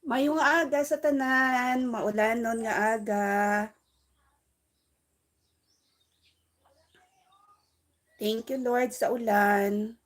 Mayong aga sa tanan, maulanon nga aga. Thank you Lord sa ulan.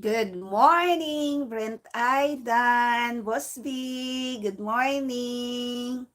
Good morning, Brent Aidan, Boss B. Good morning.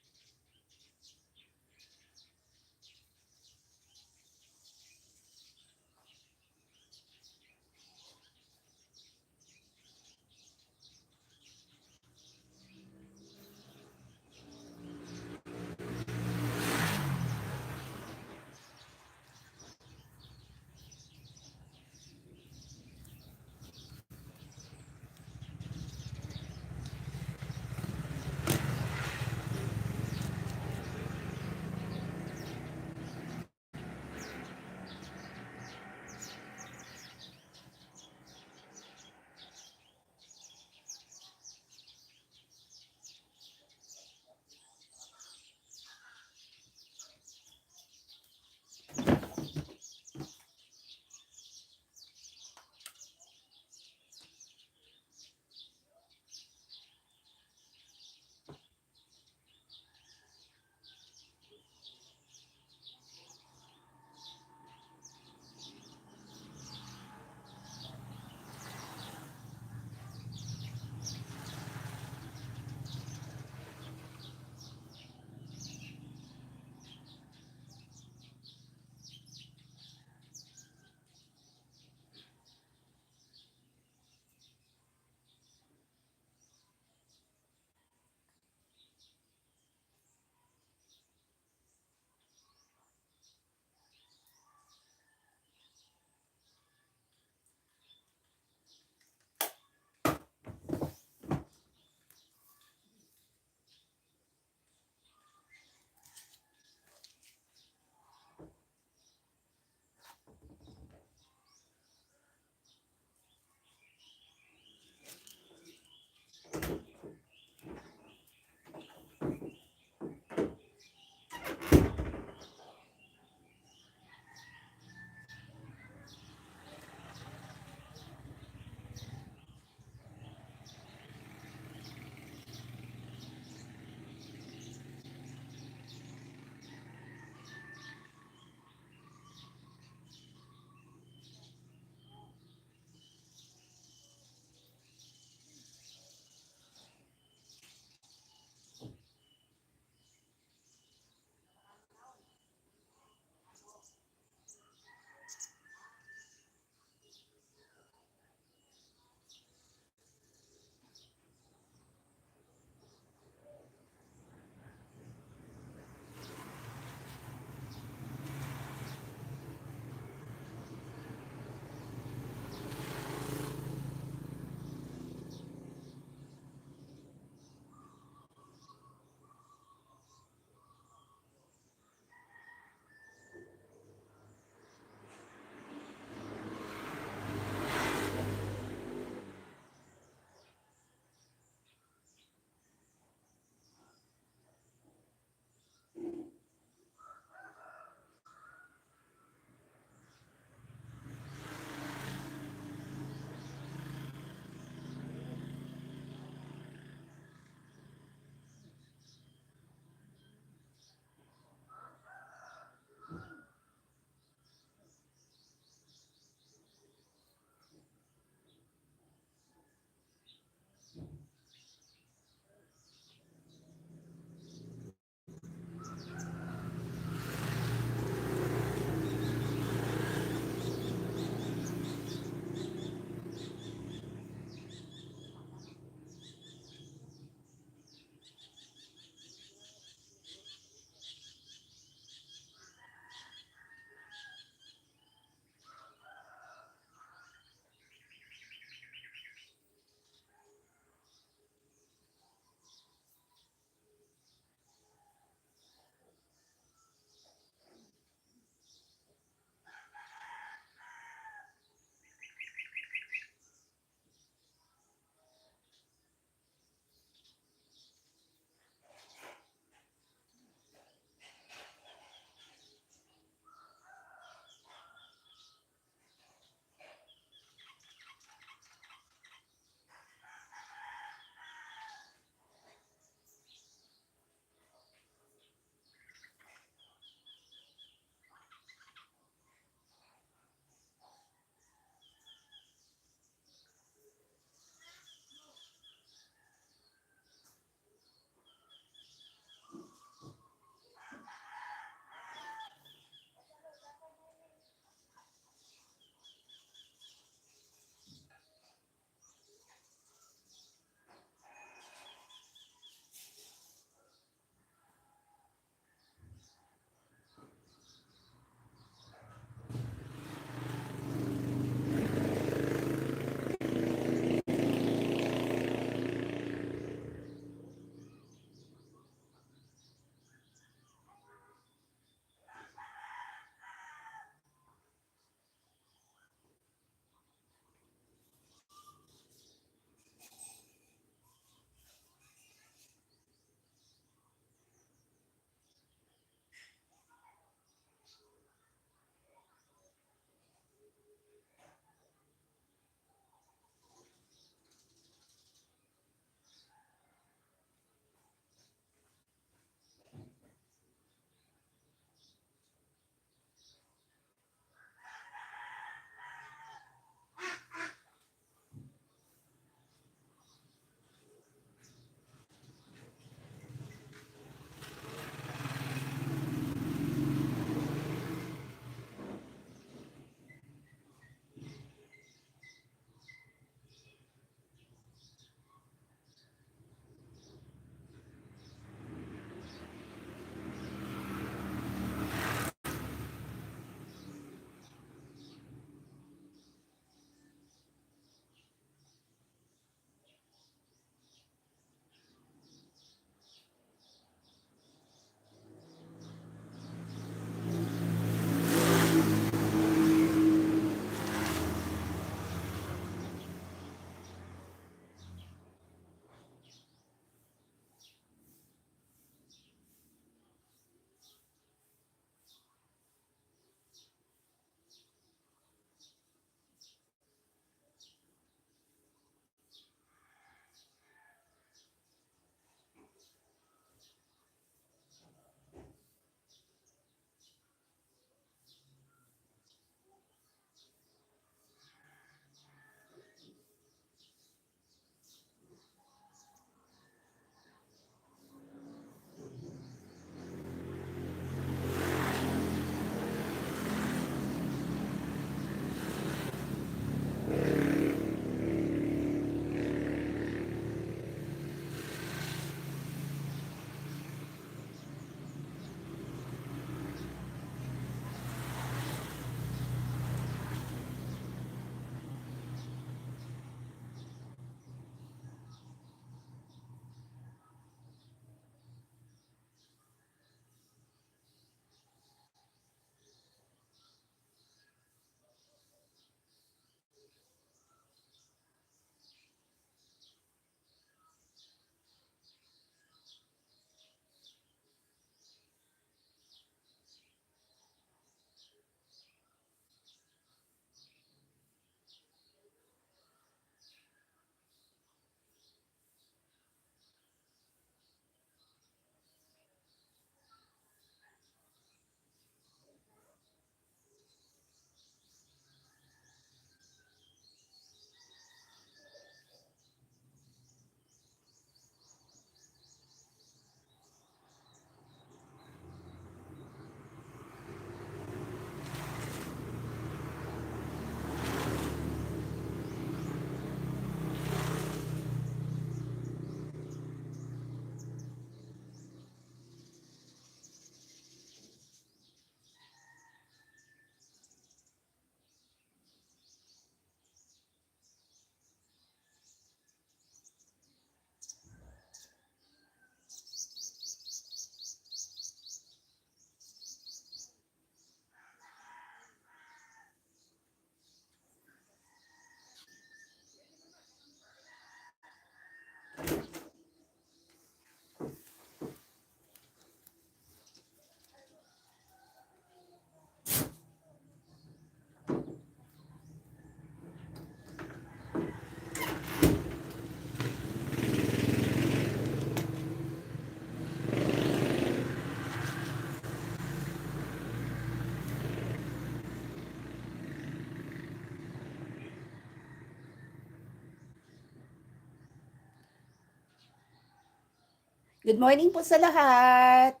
Good morning po sa lahat.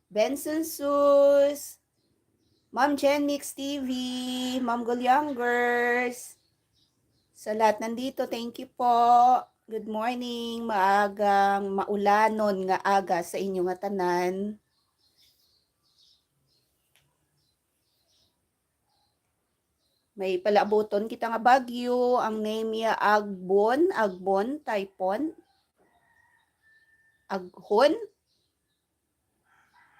Benson Sus, Ma'am Jen Mix TV, Ma'am Gulyangers. Sa lahat nandito, thank you po. Good morning, maagang maulanon nga aga sa inyo nga tanan. May palaabuton kita nga bagyo, ang name niya Agbon, Typhoon, Aghon.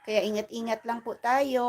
Kaya ingat-ingat lang po tayo.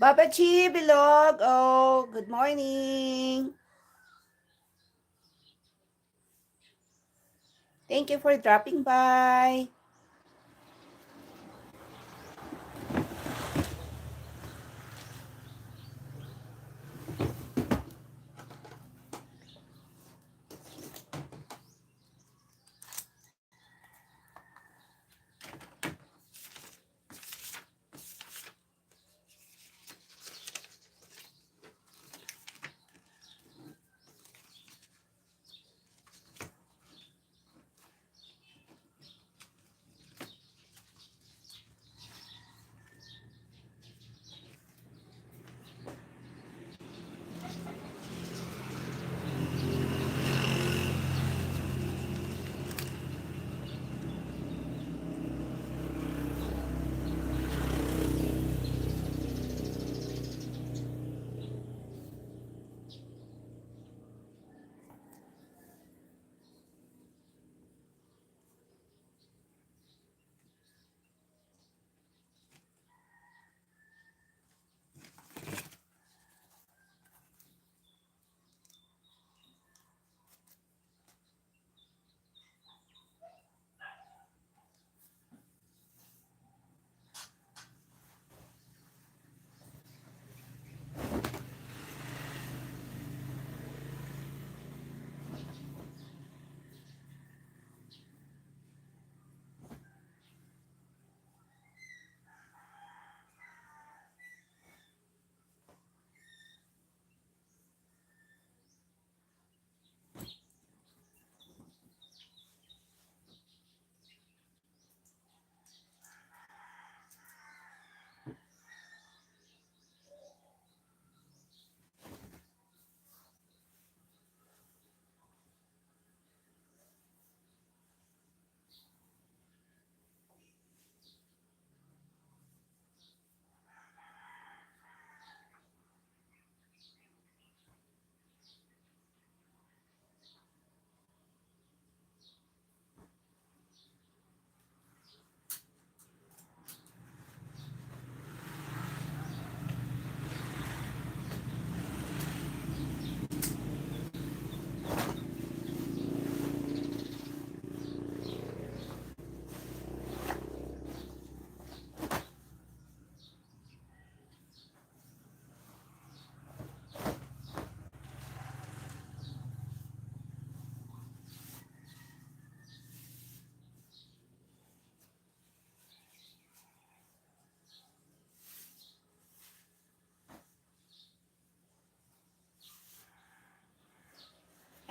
Baba Chi Bilog, oh, good morning. Thank you for dropping by.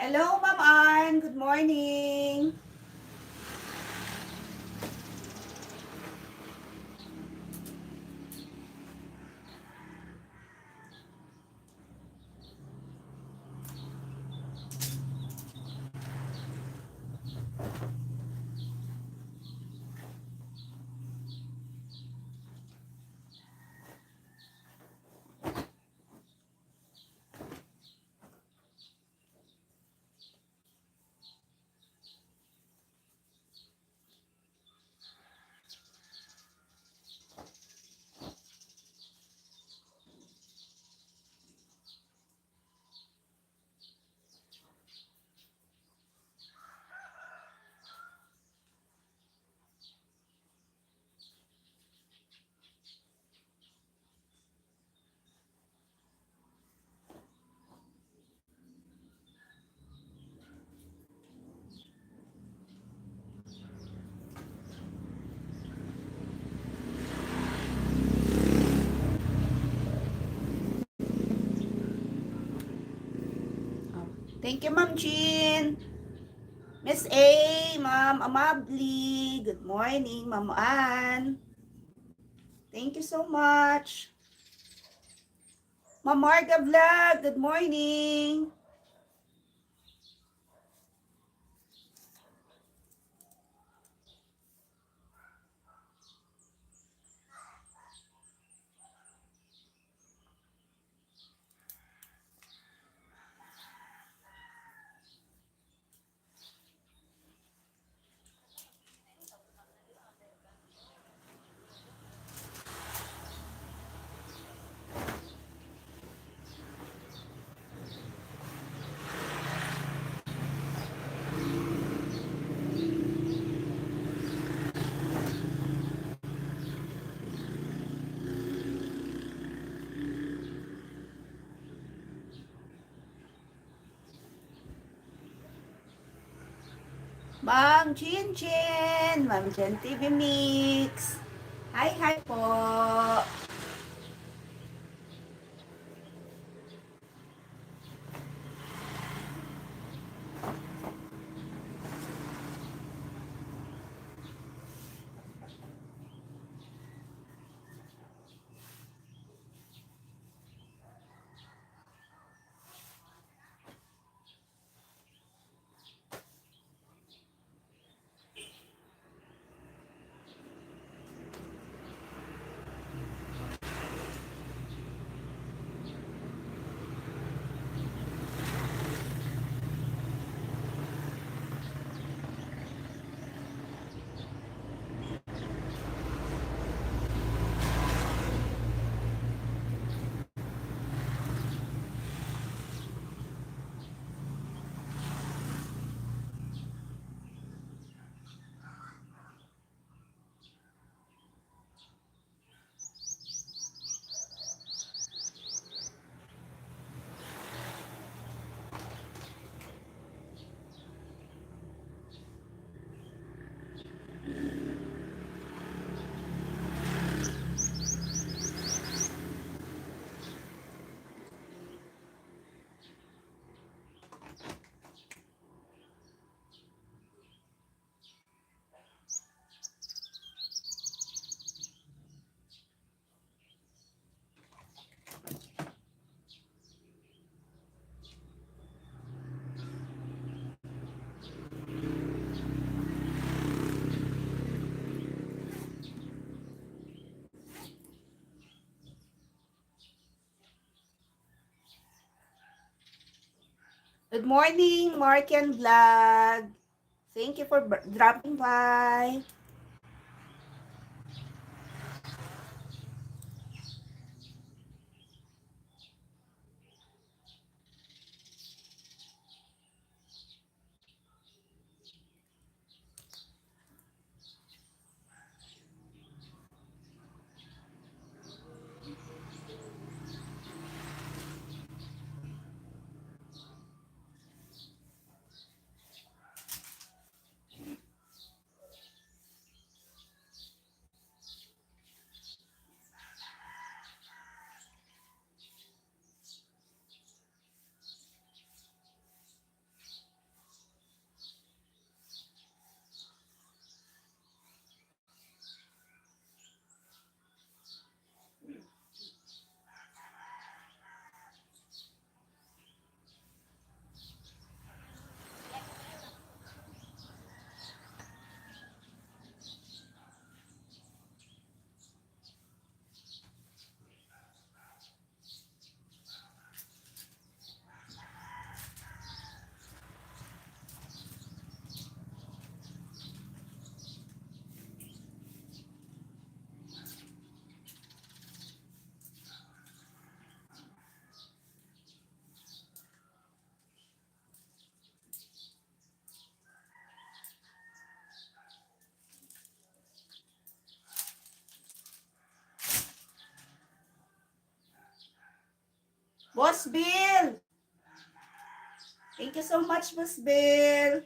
Hello, Ma'am Ann. Good morning. Thank you, Ma'am Jean. Miss A, Ma'am Amabli. Good morning, Ma'am Ann. Thank you so much. Ma'am Marga Vlog, good morning. Ma'am Chin Chin, Ma'am Jen TV Mix. Hi po. Good morning, Marken Vlog. Thank you for dropping by. Boss Bill! Thank you so much, Boss Bill.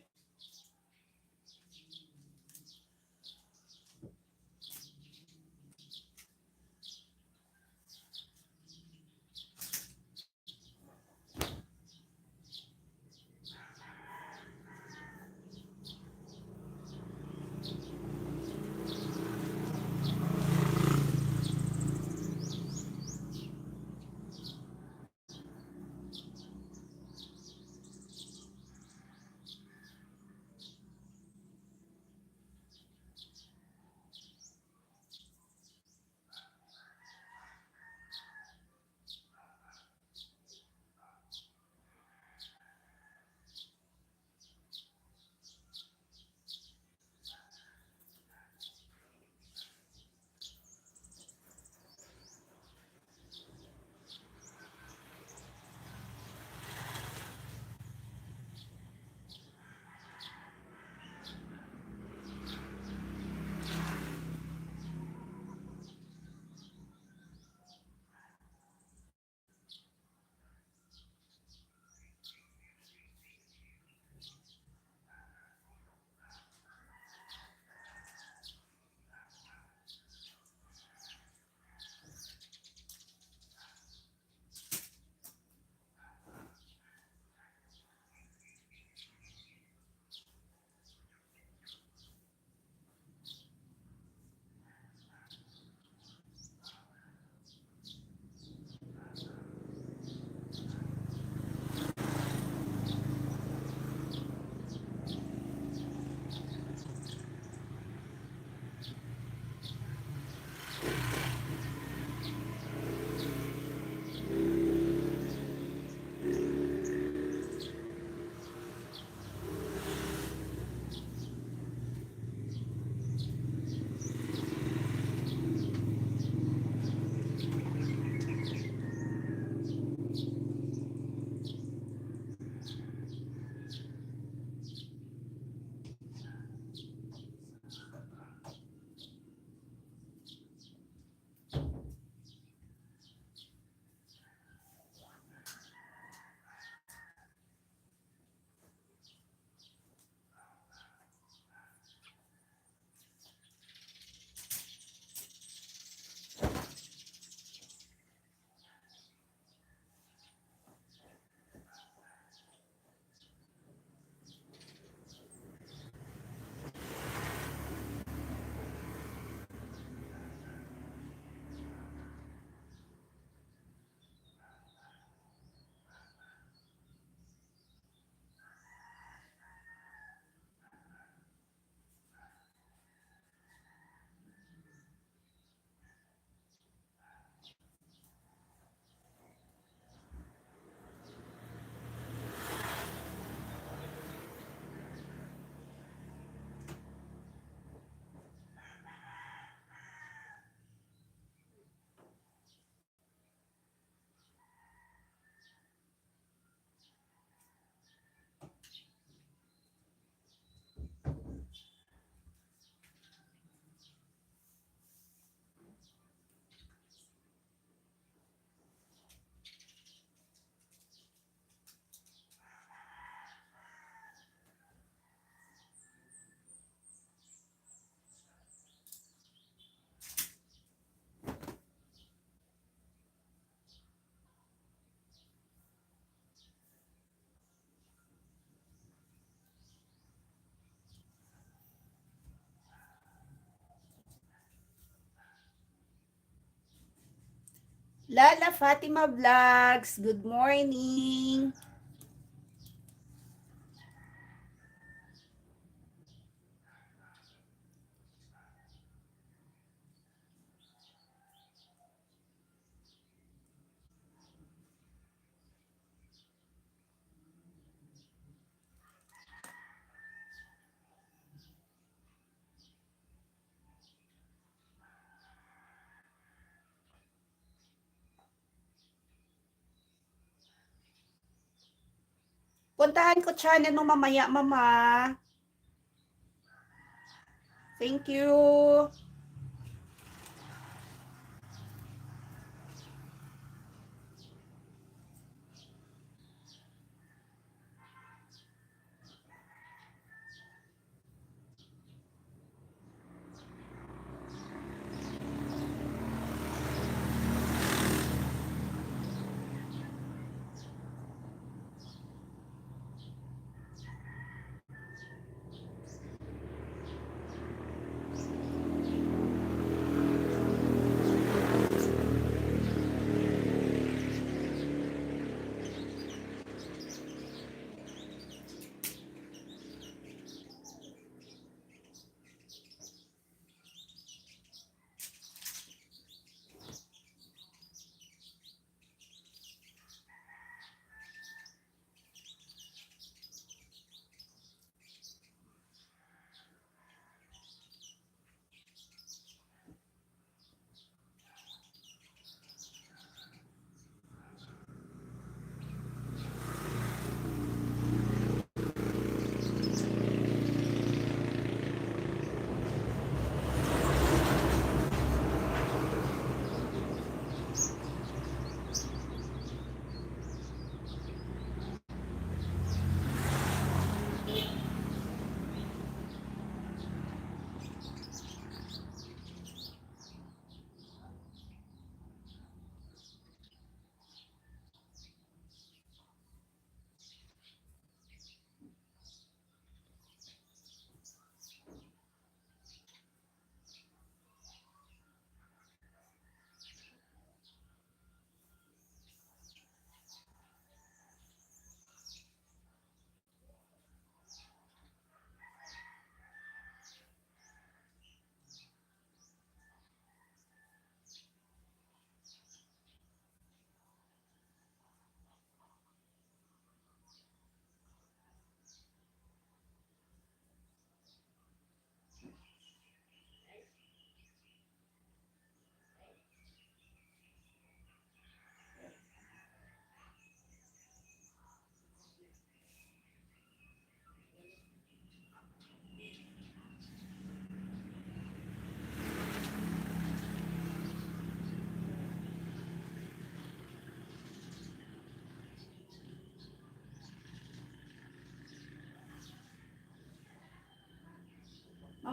Lala Fatima Vlogs, good morning. Puntahan ko channel mo mamaya, mama. Thank you.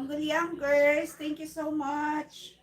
Ma'am Gulyangers, thank you so much.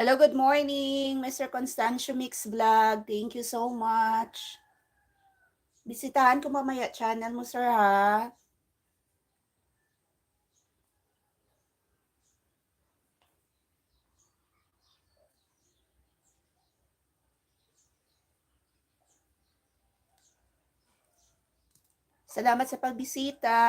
Hello, good morning, Mr. Constancio Mix Vlog. Thank you so much. Bisitahan ko mamaya channel mo, sir, ha? Salamat sa pagbisita.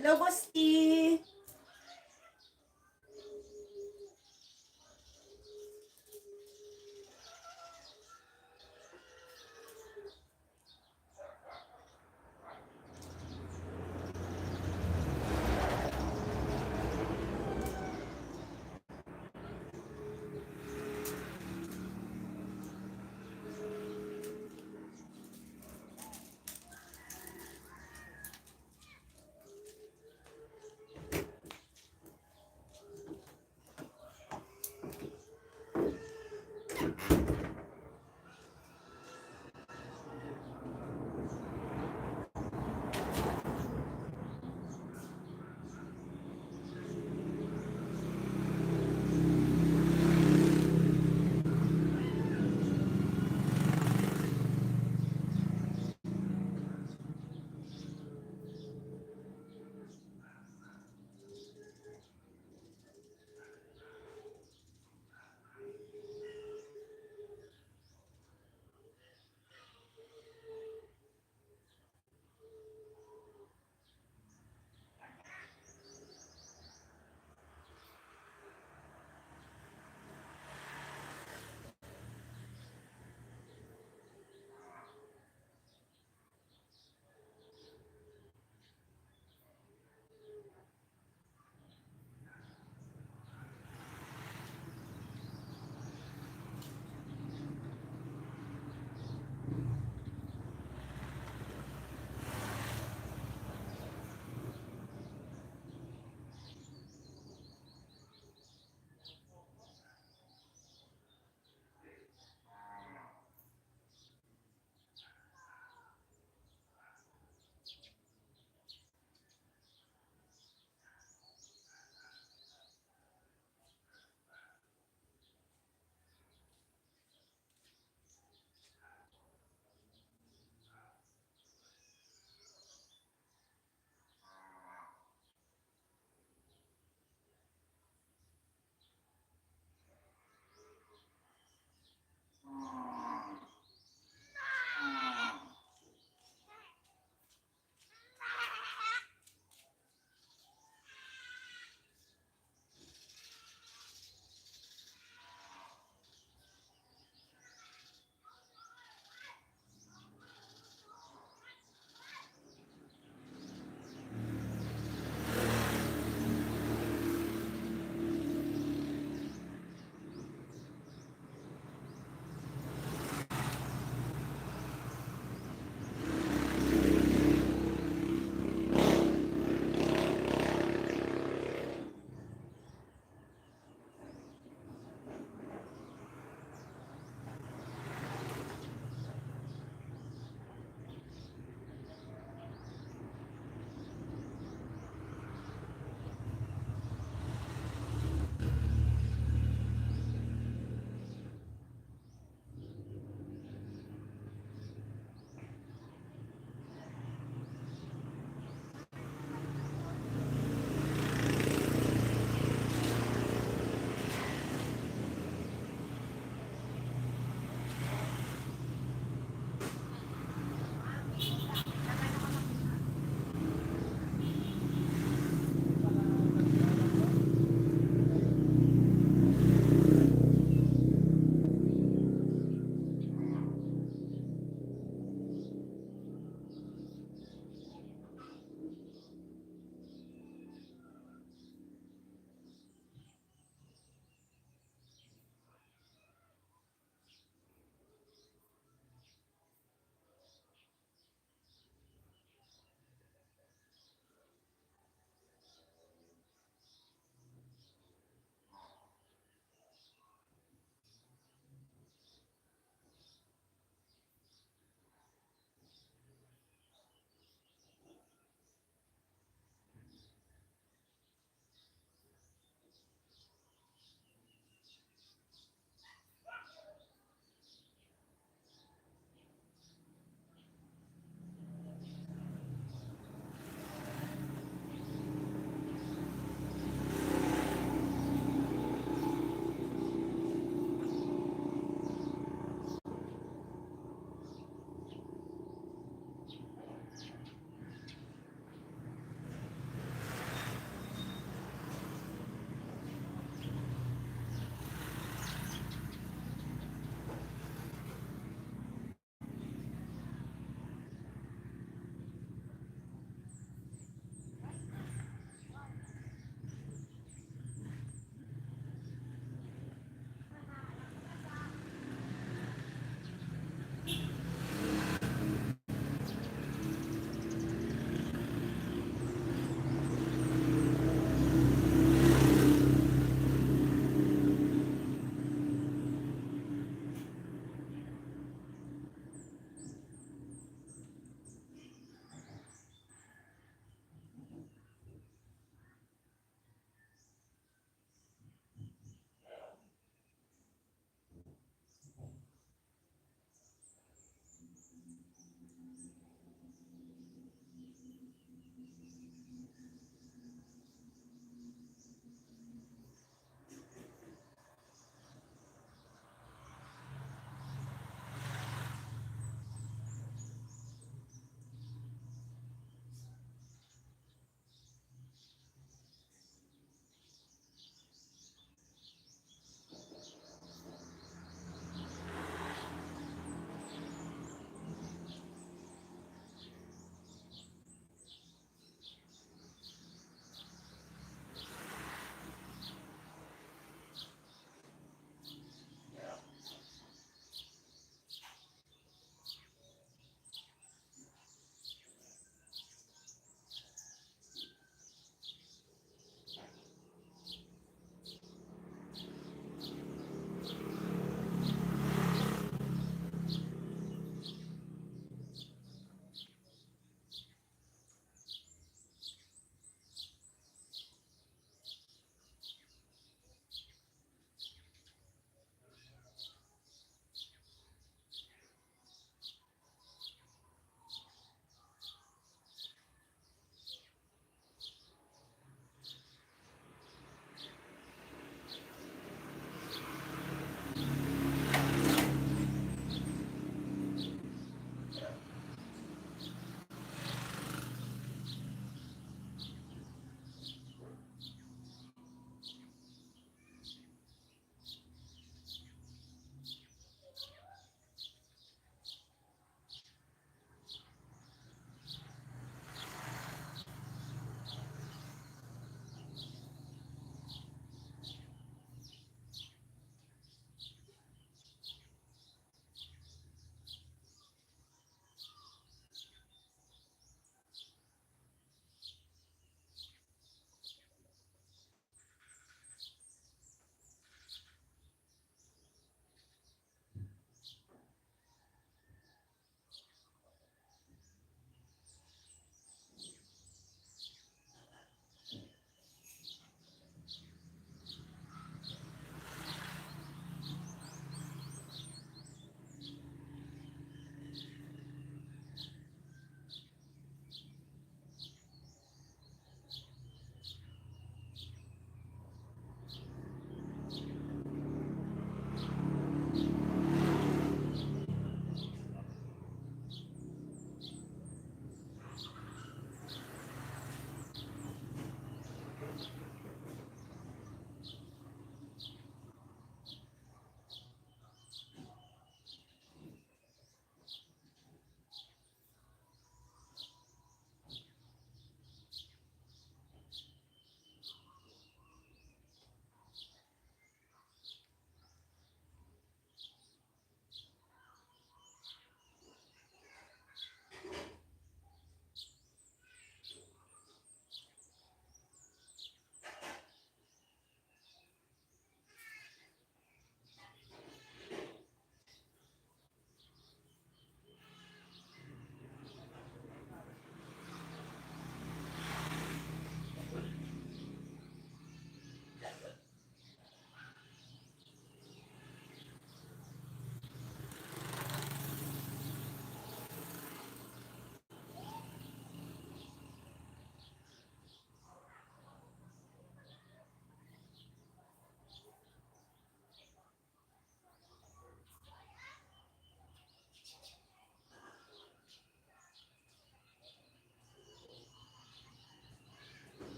Hello, Bosti.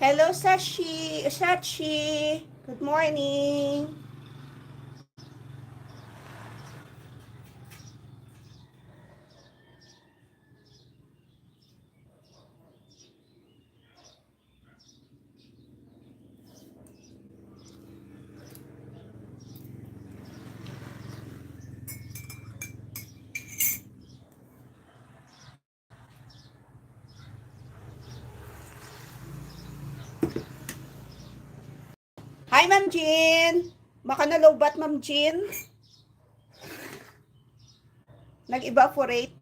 Hello, Sachi. Good morning. Hi, Ma'am Jean. Baka nalobat, Ma'am Jean. Nag-evaporate.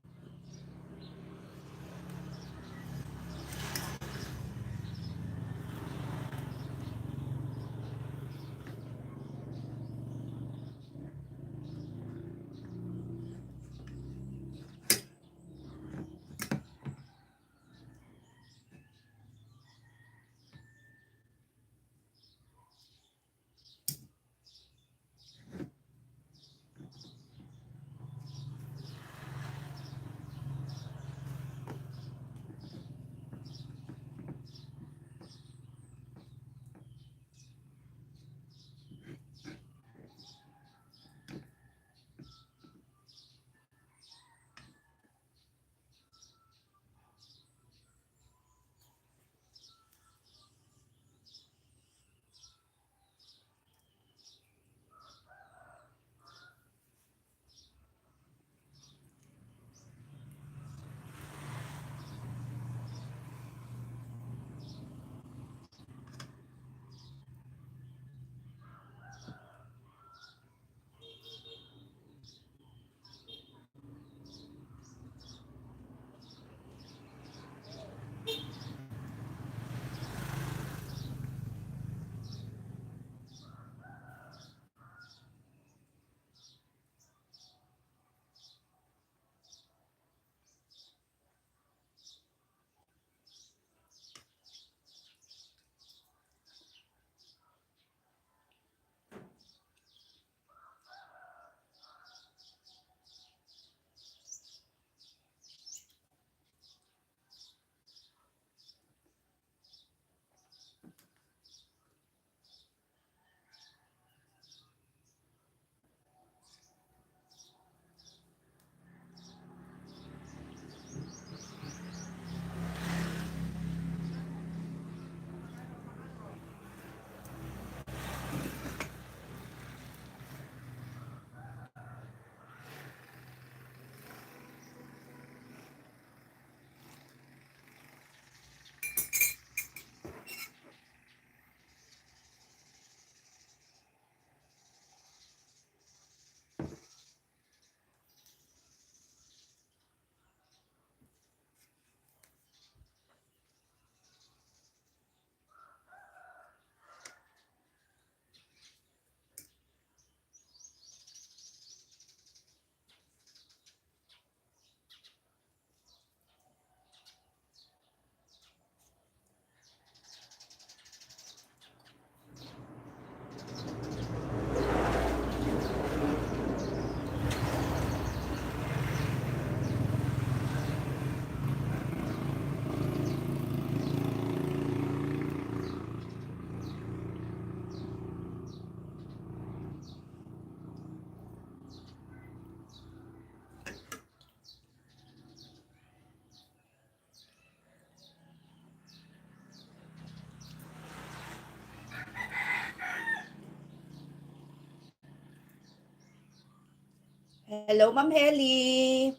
Hello, Ma'am Heli.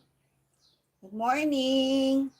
Good morning.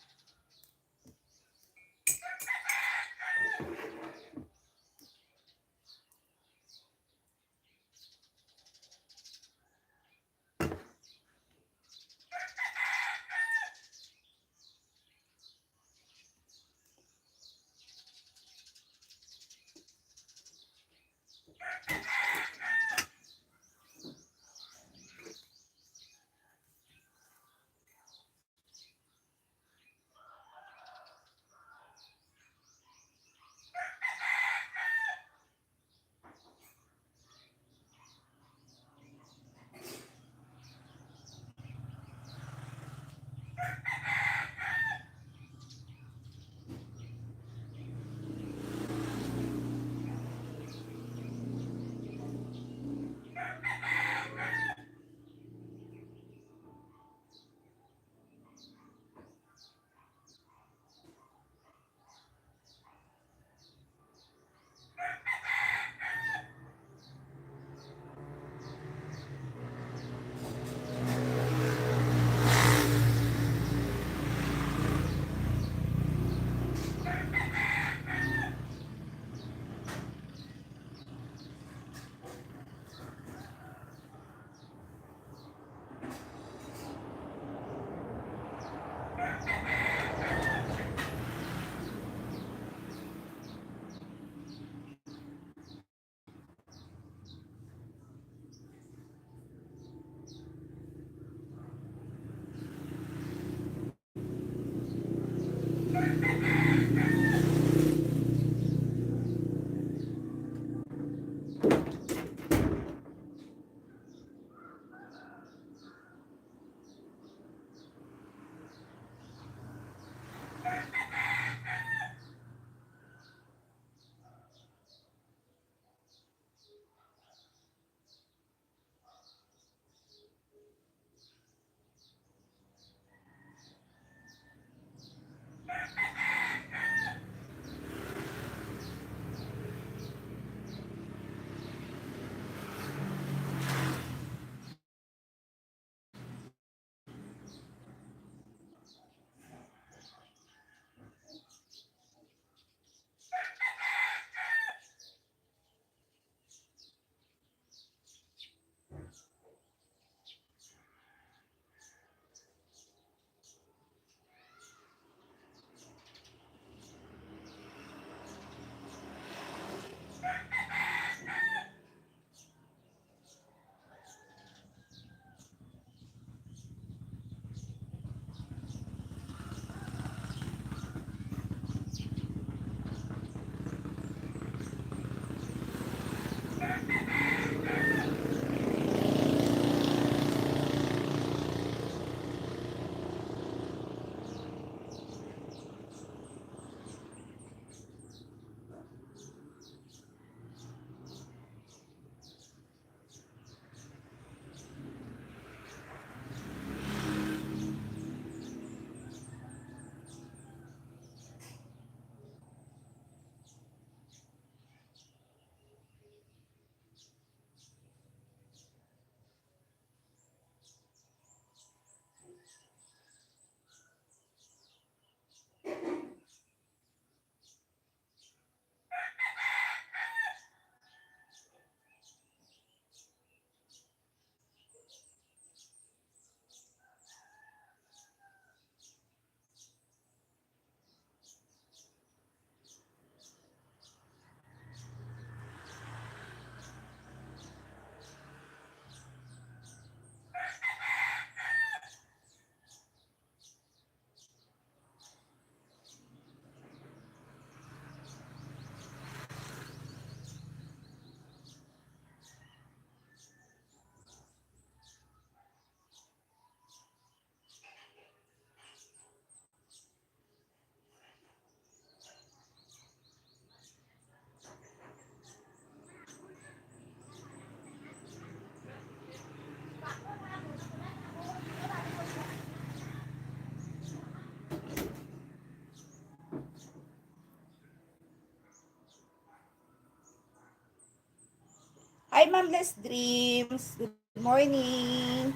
Hi, Mamless Dreams. Good morning.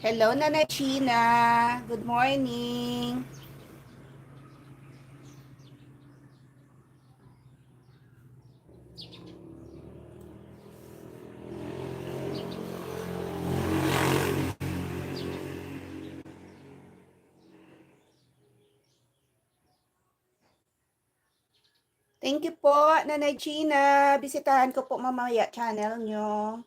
Hello, Nanay China. Good morning. Thank you po, Nanay China. Bisitahan ko po mamaya channel nyo.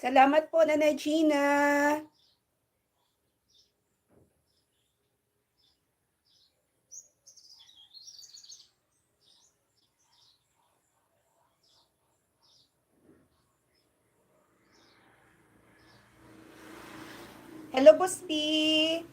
Salamat po, Nanay Gina. Hello, Boss P.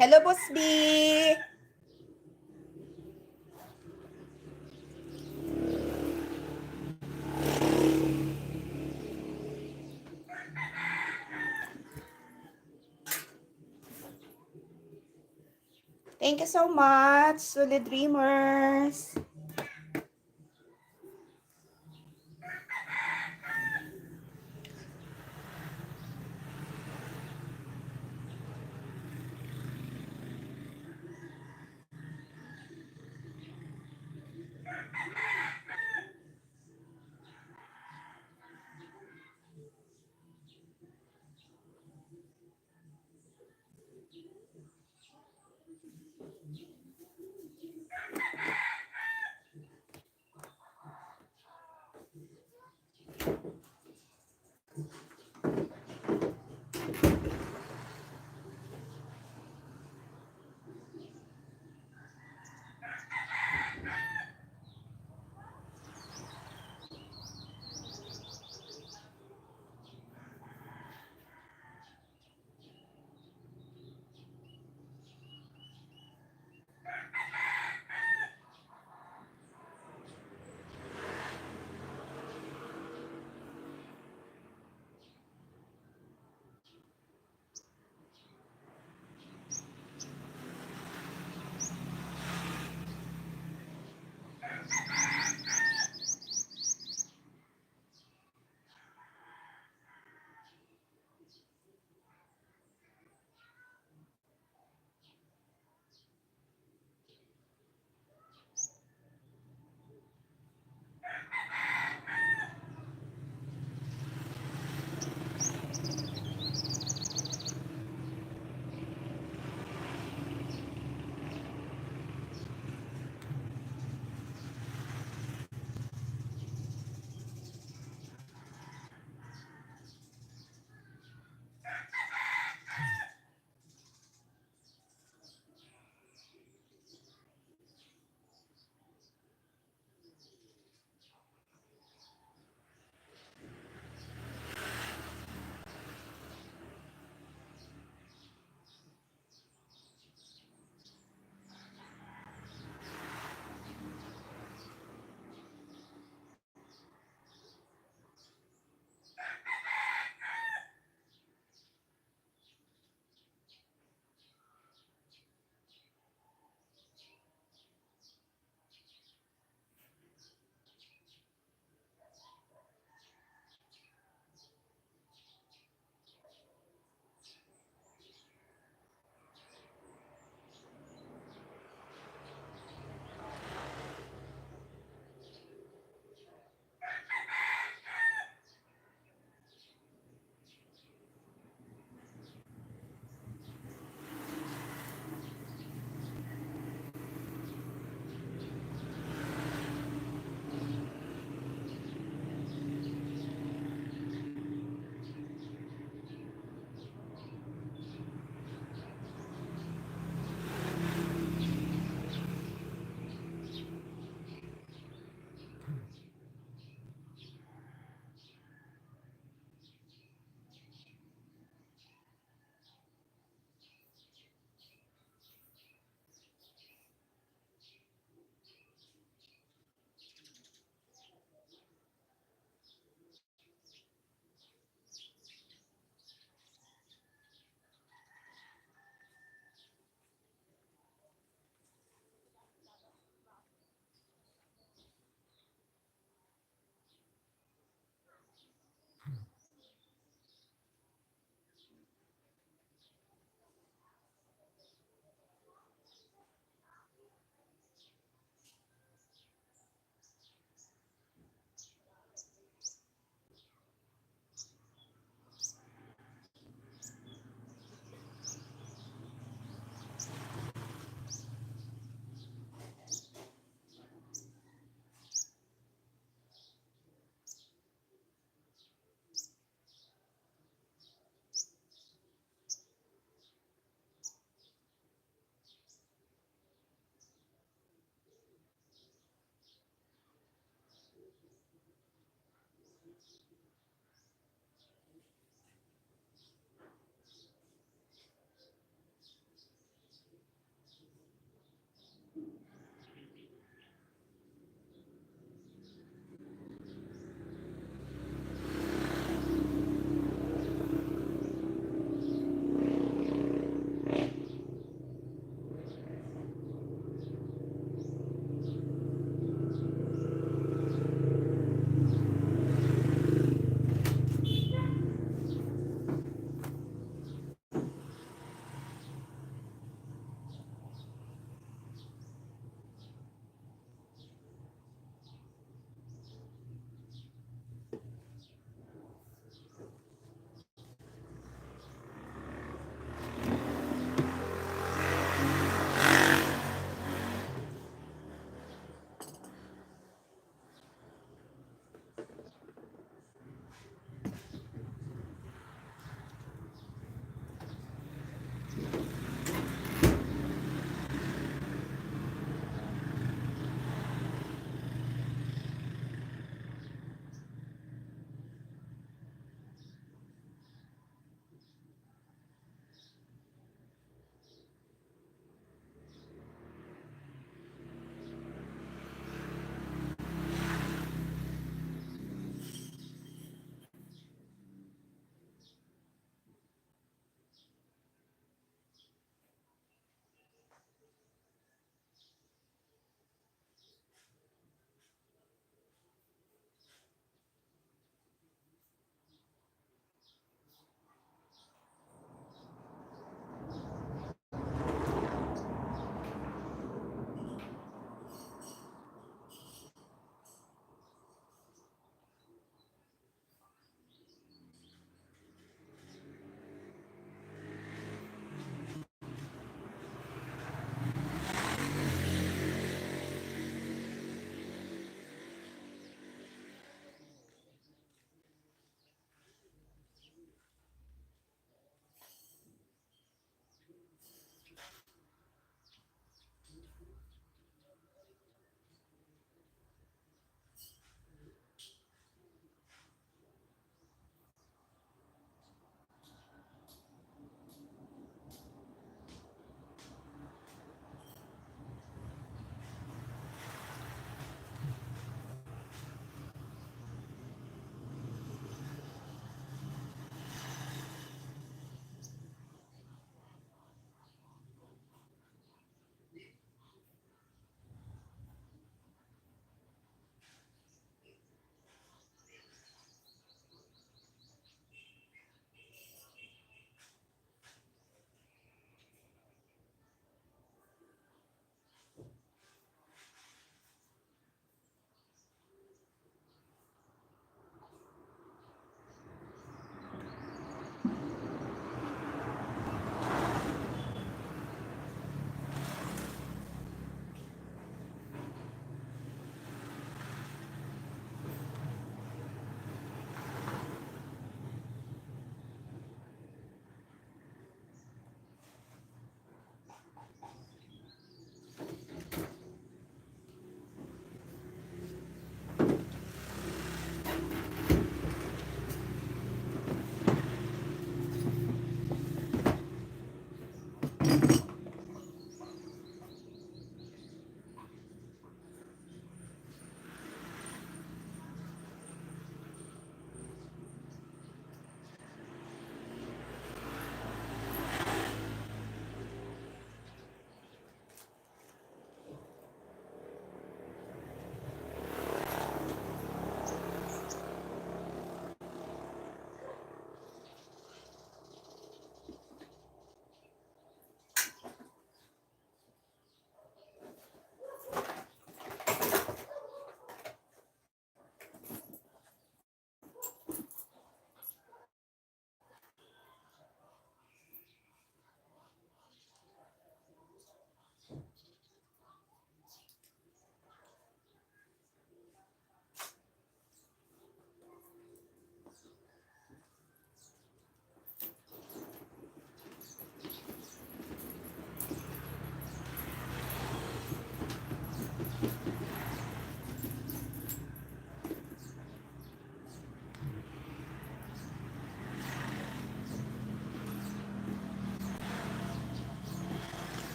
Hello, Boss B! Thank you so much, Solid Dreamers.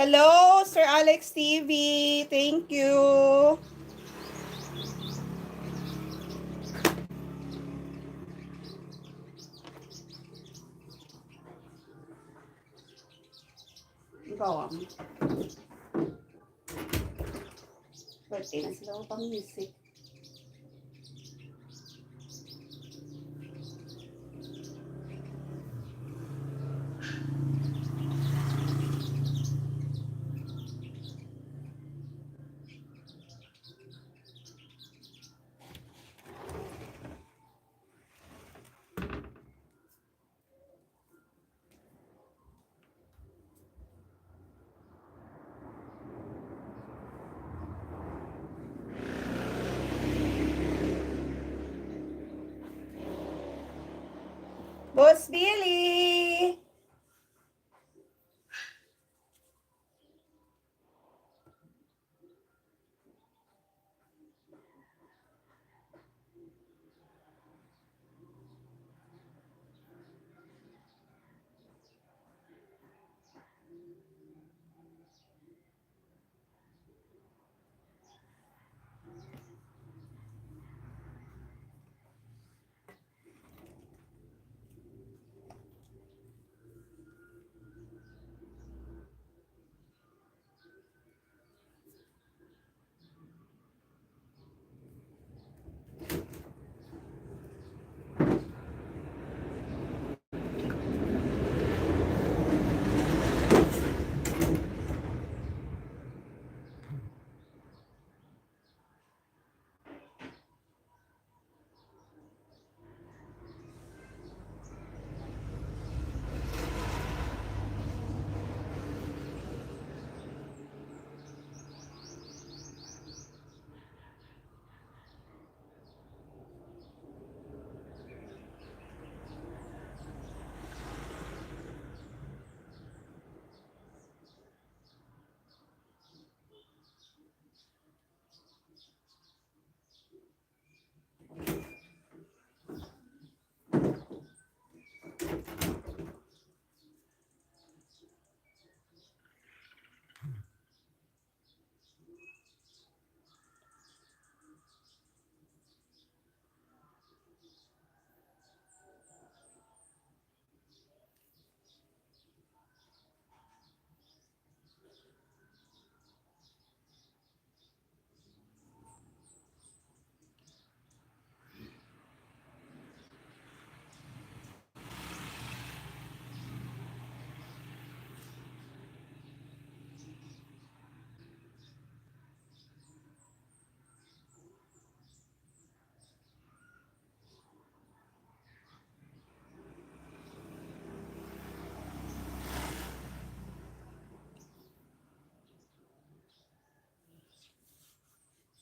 Hello, Sir Alex TV. Thank you. Ikaw ang birthday na sila pang music. Boss Billy!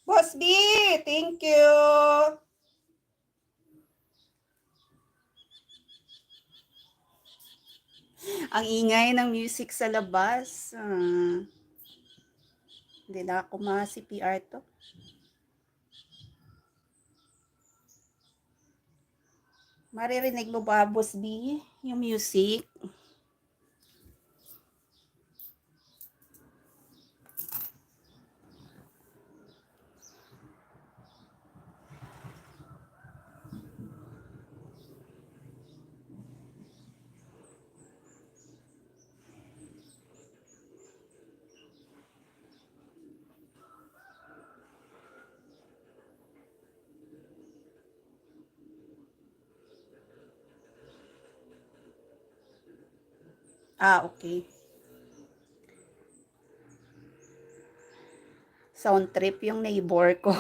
Boss B! Thank you! Ang ingay ng music sa labas. Hindi na ako ma-CPR to. Maririnig mo ba, Boss B, yung music? Okay. Sound trip yung neighbor ko.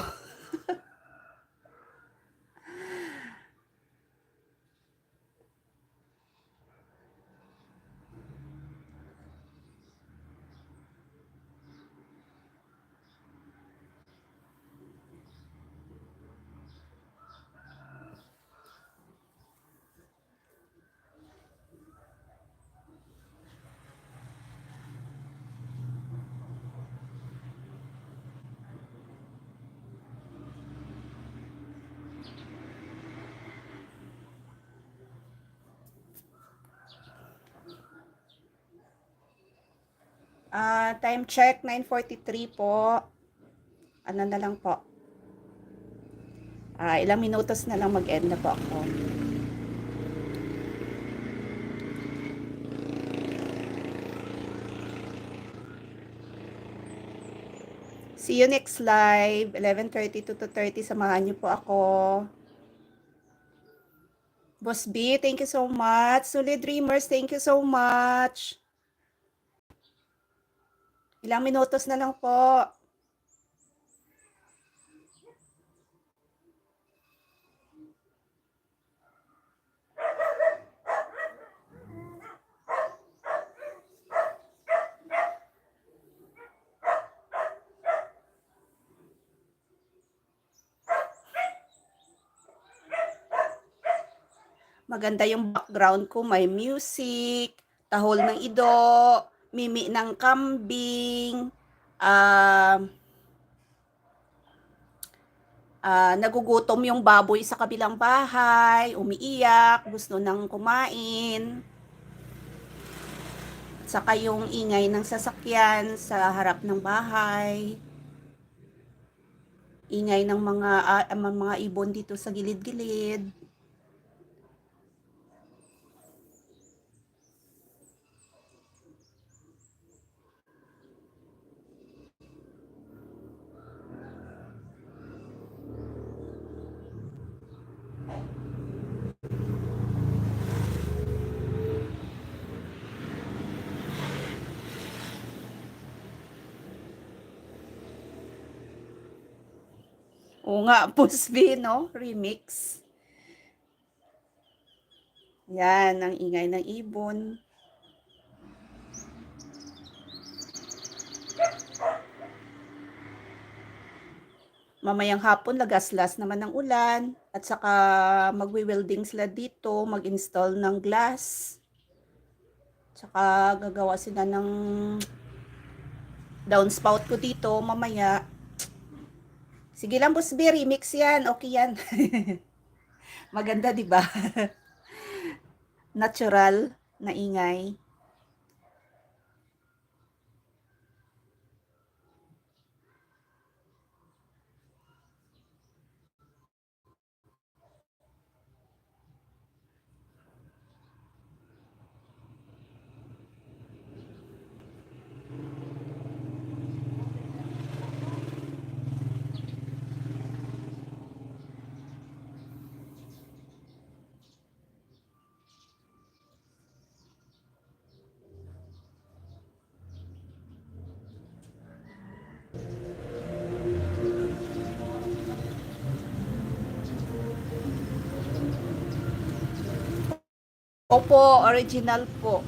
Time check, 9:43 po. Ano na lang po. Ilang minutos na lang mag-end na po ako. See you next live, 11:30 to 2:30. Samahan niyo po ako. Boss B, thank you so much. Solid Dreamers, thank you so much. Ilang minutos na lang po. Maganda yung background ko, may music, tahol ng ido, mimi ng kambing, nagugutom yung baboy sa kabilang bahay, umiiyak, gusto nang kumain. Saka yung ingay ng sasakyan sa harap ng bahay. Ingay ng mga ibon dito sa gilid-gilid. Oo nga, Pusby, no? Remix. Yan, ang ingay ng ibon. Mamayang hapon, lagaslas naman ng ulan. At saka magwi-welding sila dito, mag-install ng glass. Tsaka gagawa sila ng downspout ko dito mamaya. Sige lang, Boss B, remix yan. Okay yan. Maganda, di ba? Natural na ingay. Opo, original po.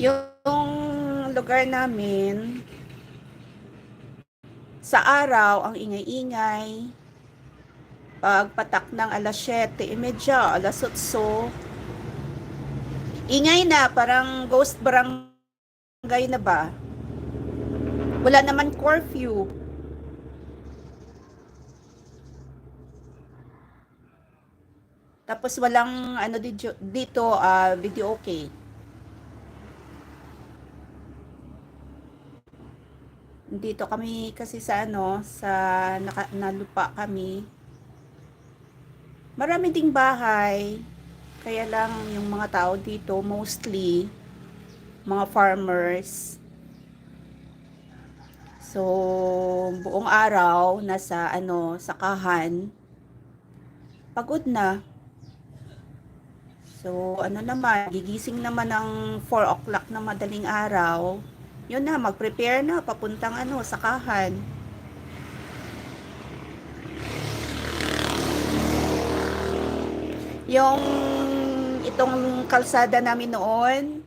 Yung lugar namin, sa araw, ang ingay-ingay. Pagpatak ng alas 7:30, alas 8, ingay na, parang ghost barangay na ba? Wala naman curfew. Tapos walang ano dito, video okay. Dito kami kasi sa nalupa kami. Marami ding bahay. Kaya lang yung mga tao dito mostly mga farmers. So, buong araw nasa sakahan. Pagod na. So, naman, gigising naman ng 4 o'clock na madaling araw. Yun na, mag-prepare na, papuntang sakahan. Yung itong kalsada namin noon,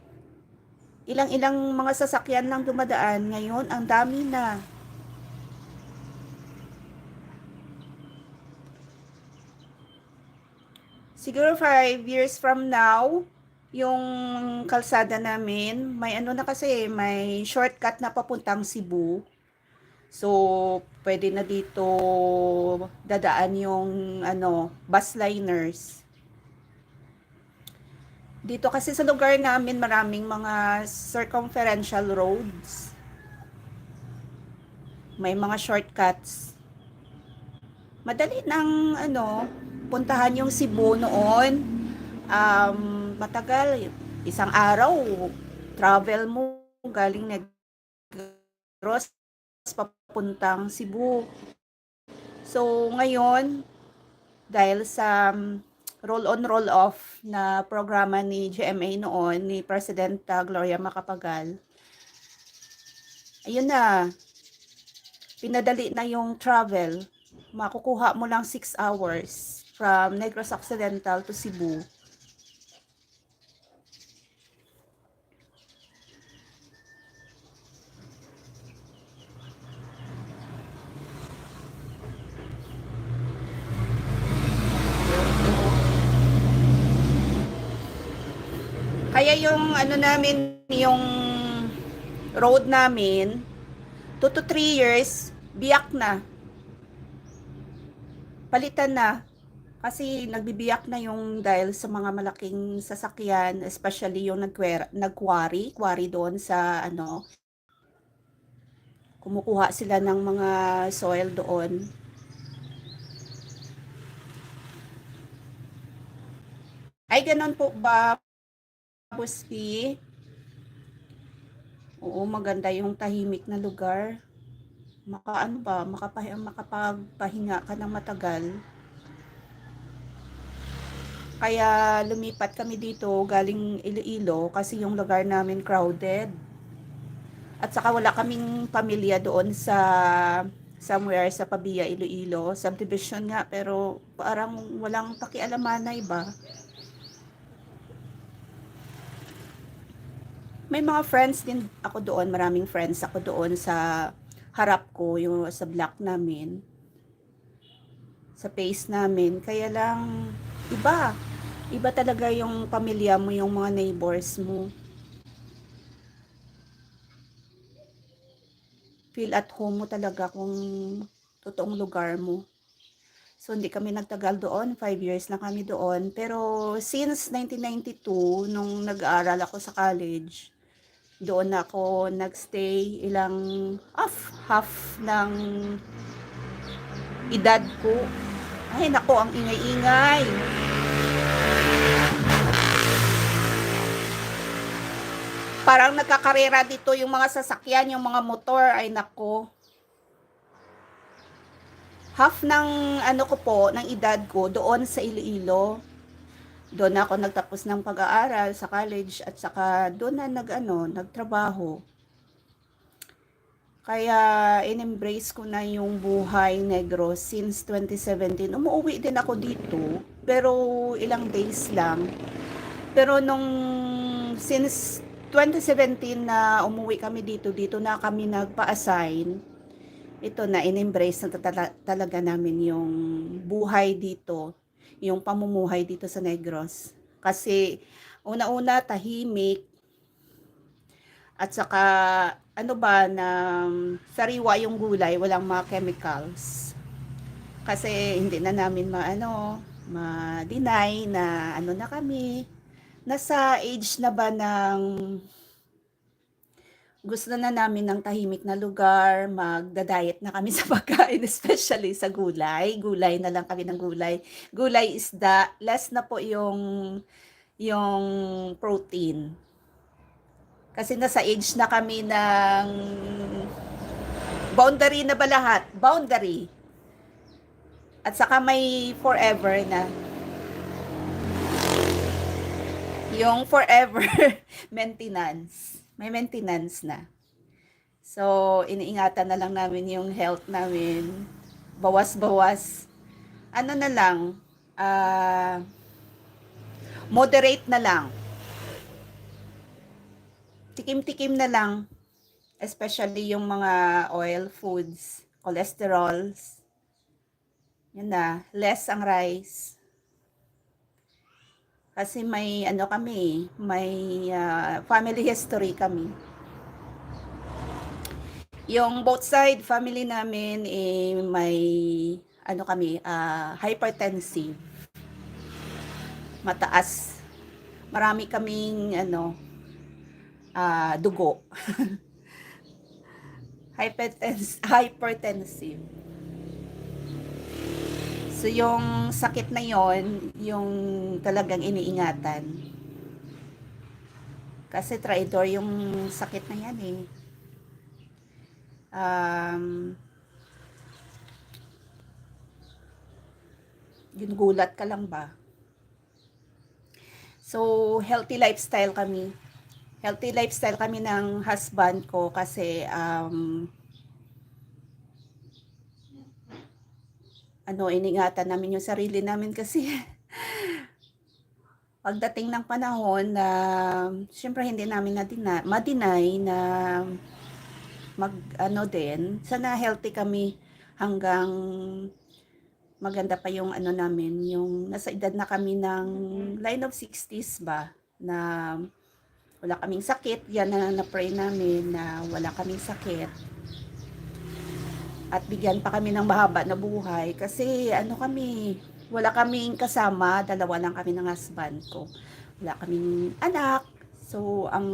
Ilang-ilang mga sasakyan lang dumadaan. Ngayon, ang dami na. Siguro 5 years from now, yung kalsada namin, may ano na kasi, may shortcut na papuntang Cebu. So, pwede na dito dadaan yung bus liners. Dito kasi sa lugar namin maraming mga circumferential roads. May mga shortcuts. Madali nang puntahan yung Cebu noon. Matagal, isang araw travel mo galing Negros papuntang Cebu. So ngayon, dahil sa roll on roll off na programa ni GMA noon ni President Gloria Macapagal, ayun na, pinadali na yung travel. Makukuha mo lang 6 hours from Negros Occidental to Cebu. Kaya yung namin, yung road namin, 2 to 3 years, biyak na. Palitan na. Kasi nagbibiyak na yung dahil sa mga malaking sasakyan, especially yung quarry doon sa kumukuha sila ng mga soil doon. Ay, ganun po ba, Buspi? Oo, maganda yung tahimik na lugar. Makapagpahinga ka ng matagal. Kaya lumipat kami dito galing Iloilo kasi yung lugar namin crowded. At saka wala kaming pamilya doon sa somewhere sa Pabia, Iloilo. Subdivision nga pero parang walang pakialamanay ba. May mga friends din ako doon, maraming friends ako doon sa harap ko, yung sa block namin, sa face namin. Kaya lang, iba. Iba talaga yung pamilya mo, yung mga neighbors mo. Feel at home mo talaga kung totoong lugar mo. So, hindi kami nagtagal doon. 5 years lang kami doon. Pero, since 1992, nung nag-aaral ako sa college, doon ako nagstay ilang half ng edad ko. Ay, nako, ang ingay-ingay. Parang nagkakarera dito yung mga sasakyan, yung mga motor. Ay, nako. Half ng ko po, ng edad ko, doon sa Iloilo. Doon ako nagtapos ng pag-aaral sa college at saka doon na nagtrabaho. Kaya in-embrace ko na yung buhay Negros since 2017. Umuwi din ako dito, pero ilang days lang. Pero since 2017 na umuwi kami dito na kami nagpa-assign. Ito na, in-embrace na talaga namin yung buhay dito, yung pamumuhay dito sa Negros. Kasi una-una tahimik at saka na sariwa yung gulay, walang mga chemicals. Kasi hindi na namin ma-deny na na kami. Nasa age na ba ng gusto na namin ng tahimik na lugar, magda-diet na kami sa pagkain, especially sa gulay. Gulay na lang kami ng gulay. Gulay, isda, less na po yung protein. Kasi nasa age na kami ng boundary na ba lahat? Boundary. At saka may forever na. Yung forever maintenance. May maintenance na. So, iniingatan na lang namin yung health namin. Bawas-bawas. Ano na lang, moderate na lang. tikim-tikim na lang, especially yung mga oil foods, cholesterols. Yun na, less ang rice. Kasi may ano kami, may family history kami. Yung both side family namin may ano kami, hypertensive, mataas. Marami kaming ano, dugo. Hypertensive. So yung sakit na yon, yung talagang iniingatan. Kasi traidor yung sakit na yan eh. Ginugulat ka lang ba? So, healthy lifestyle kami. Healthy lifestyle kami ng husband ko kasi iningatan namin yung sarili namin kasi pagdating ng panahon na syempre hindi namin ma-deny na sana healthy kami hanggang maganda pa yung namin, yung nasa edad na kami ng line of 60s ba, na wala kaming sakit. Yan na pray namin na wala kaming sakit at bigyan pa kami ng mahaba na buhay kasi wala kaming kasama, dalawa lang kami ng husband ko, wala kaming anak. So ang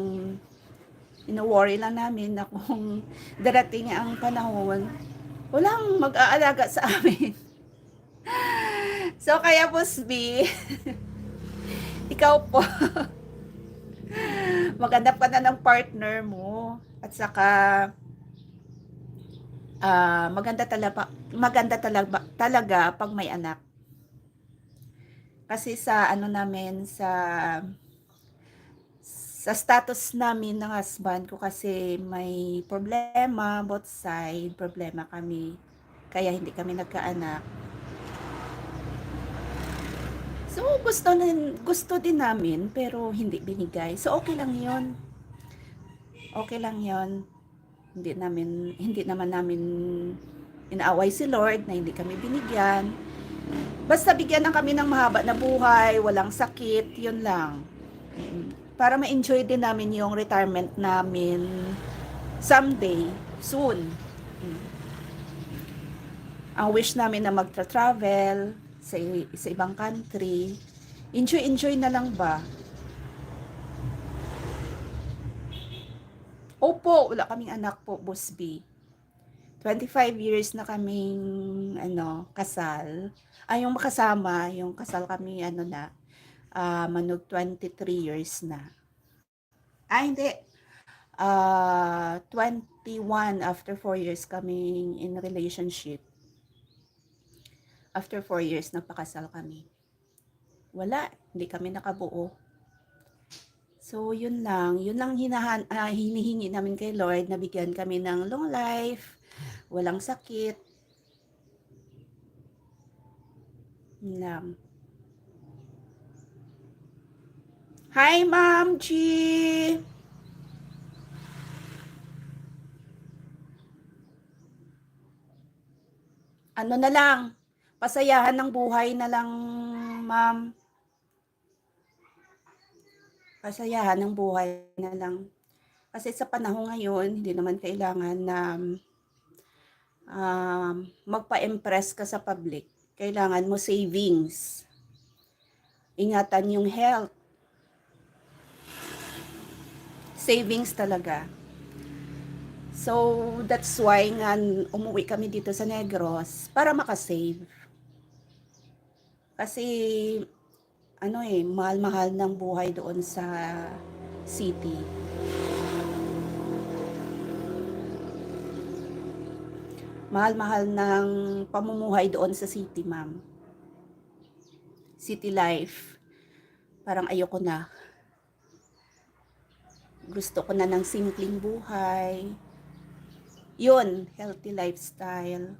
ino-worry lang namin na kung darating ang panahon walang mag-aalaga sa amin. So kaya Boss B, ikaw po, maghanap ka na ng partner mo at saka maganda talaga pag may anak. Kasi sa namin sa status namin ng husband ko kasi may problema, both side problema kami. Kaya hindi kami nagkaanak. So gusto din namin pero hindi binigay. So okay lang 'yon. Okay lang 'yon. Hindi naman namin inaaway si Lord na hindi kami binigyan. Basta bigyan lang kami ng mahaba na buhay, walang sakit, 'yun lang. Para ma-enjoy din namin yung retirement namin someday, soon. Ang wish namin na magtra-travel sa ibang country. Enjoy na lang ba? Opo, wala kaming anak po, Boss B. 25 years na kaming kasal. Yung makasama, yung kasal kami manog 23 years na. Hindi. 21 after 4 years kaming in relationship. After 4 years nagpakasal kami. Wala, hindi kami nakabuo. So yun lang hinihingi namin kay Lord na bigyan kami ng long life, walang sakit. Yun lang. Hi Ma'am G! Na lang, pasayahan ng buhay na lang, ma'am. Pasayahan ng buhay na lang. Kasi sa panahon ngayon, hindi naman kailangan na magpa-impress ka sa public. Kailangan mo savings. Ingatan yung health. Savings talaga. So, that's why nga umuwi kami dito sa Negros para makasave. Kasi mahal-mahal ng buhay doon sa city. Mahal-mahal ng pamumuhay doon sa city, ma'am. City life. Parang ayoko na. Gusto ko na ng simpleng buhay. Yun, healthy lifestyle.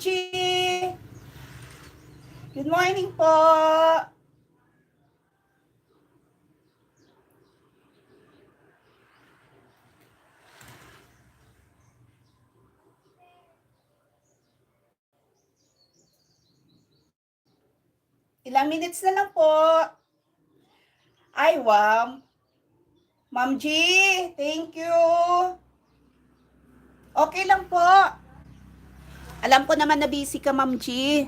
Chi! Good morning po! Ilang minutes na lang po. Ay, wow. Ma'am G, thank you. Okay lang po. Alam ko naman na busy ka, Ma'am G.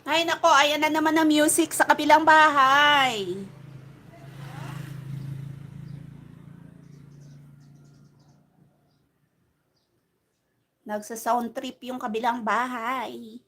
Ay nako, ayan na naman ang music sa kabilang bahay. Nagsa-sound trip yung kabilang bahay.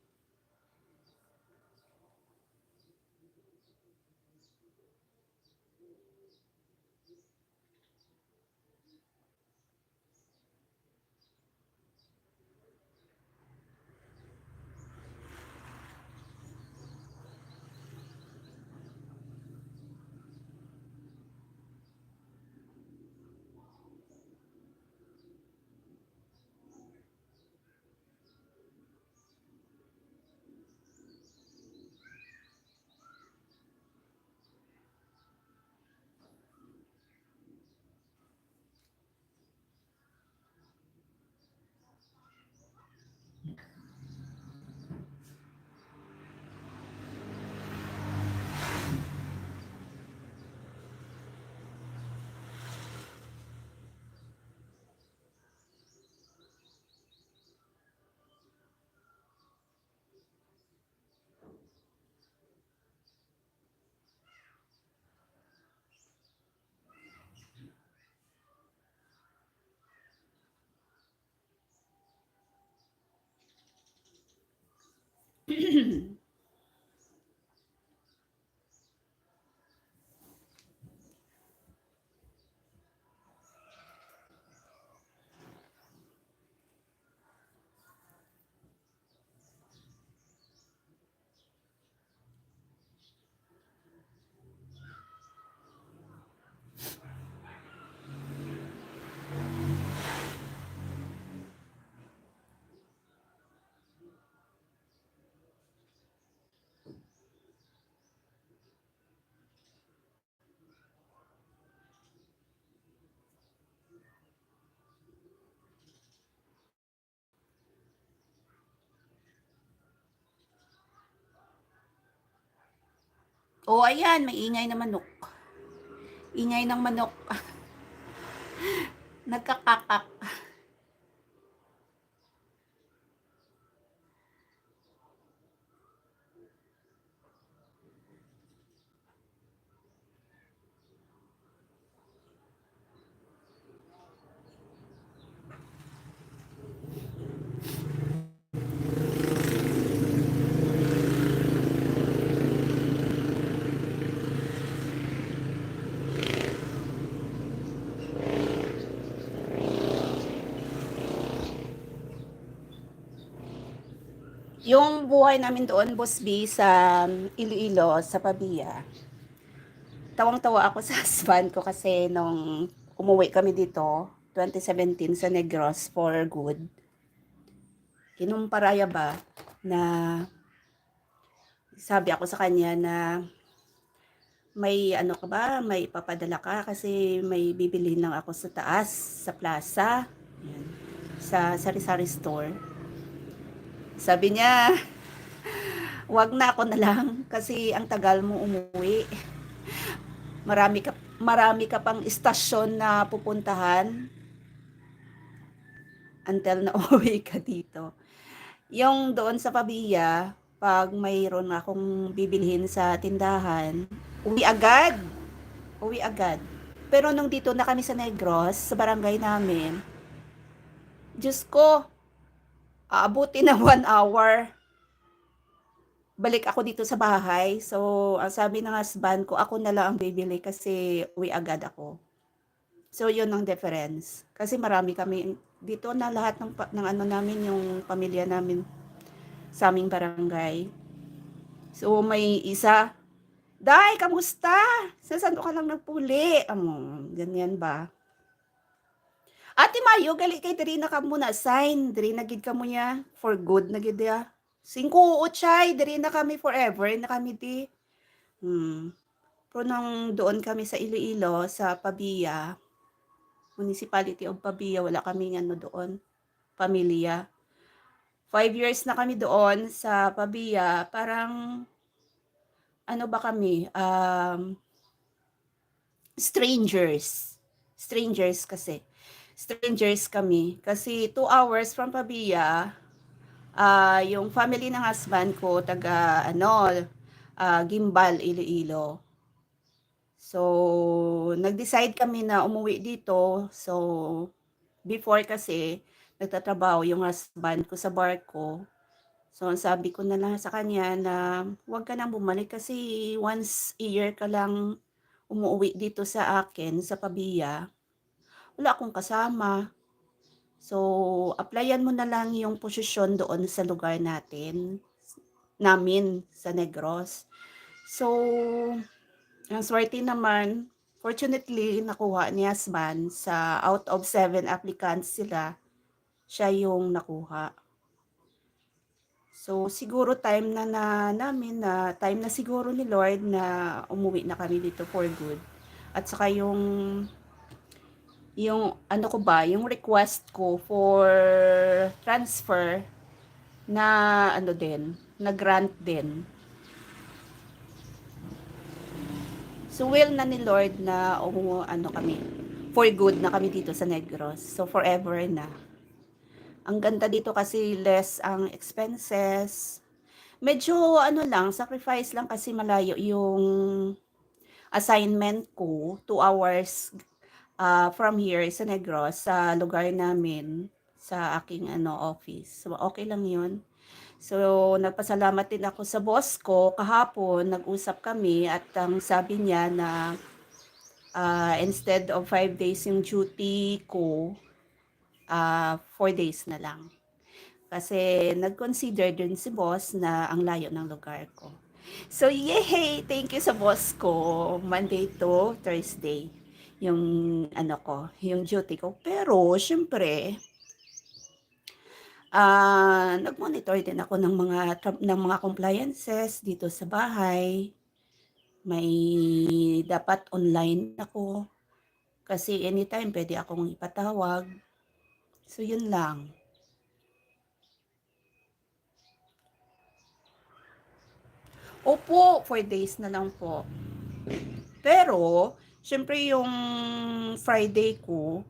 Oh, ayan, may ingay na manok. Ingay ng manok. Nagkakakak. Yung buhay namin doon, Boss B, sa Iloilo, sa Pabia. Tawang-tawa ako sa husband ko kasi nung umuwi kami dito, 2017 sa Negros for good. Kinumpara ba na sabi ako sa kanya na may ano ka ba, may ipapadala ka kasi may bibilhin lang ako sa taas, sa plaza, yan, sa sari-sari store. Sabi niya, wag na, ako na lang kasi ang tagal mo umuwi. Marami ka pang istasyon na pupuntahan until na uwi ka dito. Yung doon sa Pabia, pag mayroon akong bibilhin sa tindahan, uwi agad. Uwi agad. Pero nung dito na kami sa Negros, sa barangay namin, Diyos ko, aabuti na 1 hour. balik ako dito sa bahay. So, ang sabi ng husband ko, ako na lang ang bibili kasi uwi agad ako. So, yun ang difference. Kasi marami kami dito na lahat ng ano namin, yung pamilya namin sa aming barangay. So, may isa, Day, kamusta? Sa saan ka lang nagpuli? Ganyan ba? Ate Mayo, gali kay diri na ka muna assign. Diri na gid ka mo niya. For good na gid ya. 5 diri na kami forever na kami di. Pero nang doon kami sa Iloilo, sa Pabia, Municipality of Pabia, wala kaming ano doon, pamilya. 5 years na kami doon sa Pabia, parang ano ba kami, strangers. Strangers kasi. Strangers kami. Kasi 2 hours from Pabia, yung family ng husband ko, taga ano, Gimbal, Iloilo. So, nag-decide kami na umuwi dito. So, before kasi, nagtatrabaho yung husband ko sa barko. So, ang sabi ko na lang sa kanya na huwag ka nang bumalik kasi once a year ka lang umuwi dito sa akin, sa Pabia. Wala akong kasama. So, applyan mo na lang yung posisyon doon sa lugar namin sa Negros. So, ang swerte naman, fortunately, nakuha ni husband sa out of 7 applicants sila, siya yung nakuha. So, siguro time na siguro ni Lord na umuwi na kami dito for good. At saka yung ano ko ba, yung request ko for transfer na ano din, na grant din. So, will na ni Lord na ano kami, for good na kami dito sa Negros. So, forever na. Ang ganda dito kasi less ang expenses. Medyo ano lang, sacrifice lang kasi malayo yung assignment ko, 2 hours from here sa Negros, sa lugar namin, sa aking ano office. So, okay lang yun. So, nagpasalamat din ako sa boss ko. Kahapon, nag-usap kami at ang sabi niya na instead of 5 days yung duty ko, 4 days na lang. Kasi nag-consider din si boss na ang layo ng lugar ko. So, yay! Thank you sa boss ko. Monday to Thursday. Yung ano ko, yung duty ko. Pero, syempre, nag-monitor din ako ng mga compliances dito sa bahay. May dapat online ako. Kasi anytime pwede akong ipatawag. So, yun lang. Opo, 4 days na lang po. Pero, syempre yung Friday ko,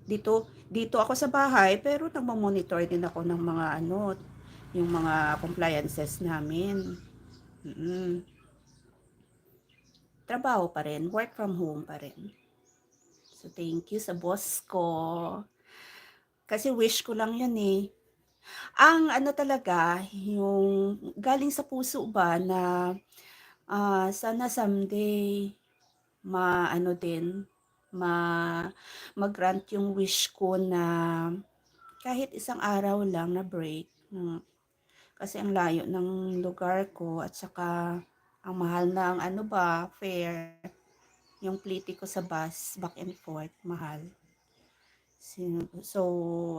dito ako sa bahay, pero nagmo-monitor din ako ng mga ano, yung mga compliances namin. Mm. Trabaho pa rin, work from home pa rin. So, thank you sa boss ko. Kasi wish ko lang yun eh. Ang ano talaga, yung galing sa puso ba na sana someday maano din, ma mag-grant yung wish ko na kahit isang araw lang na break. Kasi ang layo ng lugar ko at saka ang mahal ng ano ba, fare. Yung plite ko sa bus, back and forth, mahal. So,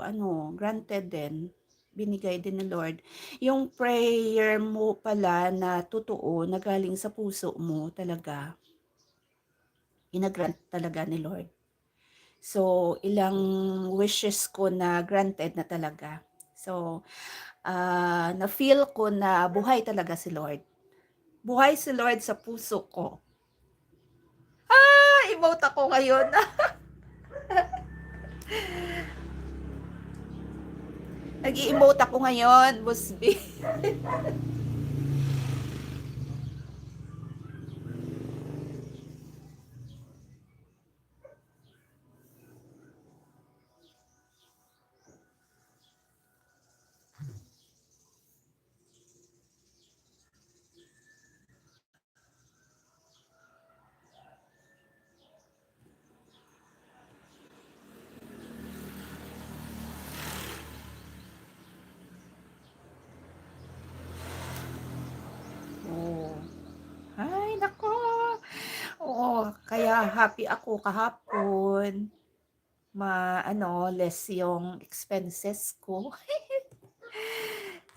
ano, granted din. Binigay din ng Lord. Yung prayer mo pala na totoo, na galing sa puso mo talaga, inagrant talaga ni Lord. So, ilang wishes ko na granted na talaga. So, na-feel ko na buhay talaga si Lord. Buhay si Lord sa puso ko. Emote ako ngayon. Nag-i-emote ako ngayon, Busby. kaya happy ako kahapon. Less yung expenses ko.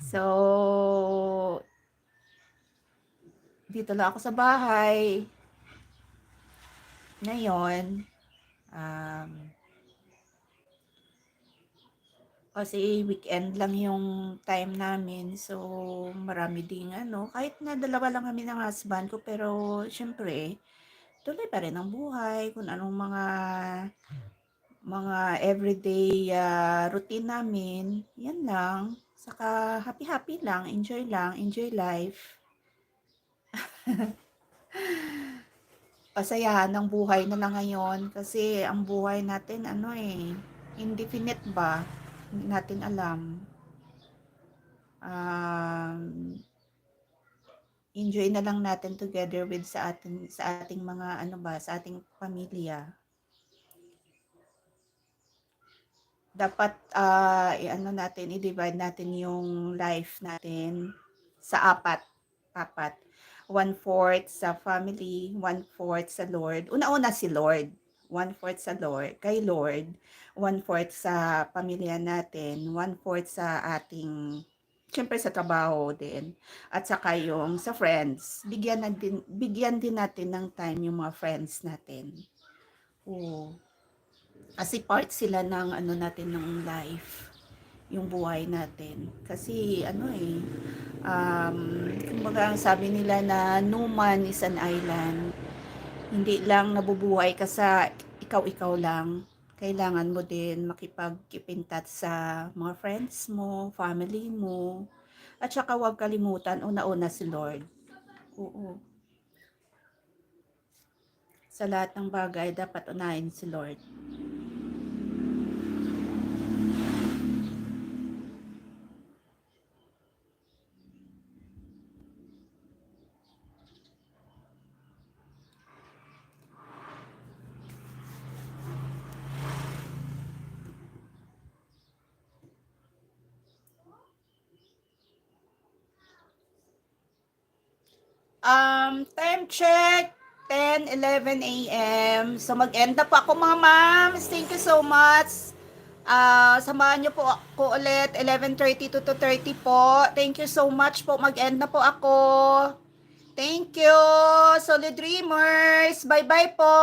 So, dito lang ako sa bahay. Ngayon, kasi weekend lang yung time namin. So, marami ding kahit na dalawa lang kami ng husband ko, pero syempre, tuloy pa rin ang buhay, kung anong mga everyday routine namin, yan lang. Saka happy-happy lang, enjoy life. Pasayahan ng buhay na lang ngayon kasi ang buhay natin indefinite ba? Hindi natin alam. Enjoy na lang natin together with sa ating mga sa ating pamilya. Dapat i-divide natin yung life natin sa apat. 1/4 sa family, 1/4 sa Lord. Una-una si Lord. 1/4 sa Lord, kay Lord. 1/4 sa pamilya natin. 1/4 sa ating, syempre sa trabaho din. At saka yung sa friends. Bigyan din natin ng time yung mga friends natin. Oo. Kasi part sila ng natin ng life, yung buhay natin. Kasi kumbaga sabi nila na no man is an island. Hindi lang nabubuhay ka sa ikaw lang. Kailangan mo din makipag-keep in touch sa mga friends mo, family mo. At saka huwag kalimutan, una-una si Lord. Oo. Sa lahat ng bagay, dapat unahin si Lord. Time check, 10:11 a.m. So mag-end na po ako mga ma'ams. Thank you so much. Samahan niyo po ako ulit 11:30 to 2:30 po. Thank you so much po. Mag-end na po ako. Thank you. Solid Dreamers. Bye-bye po.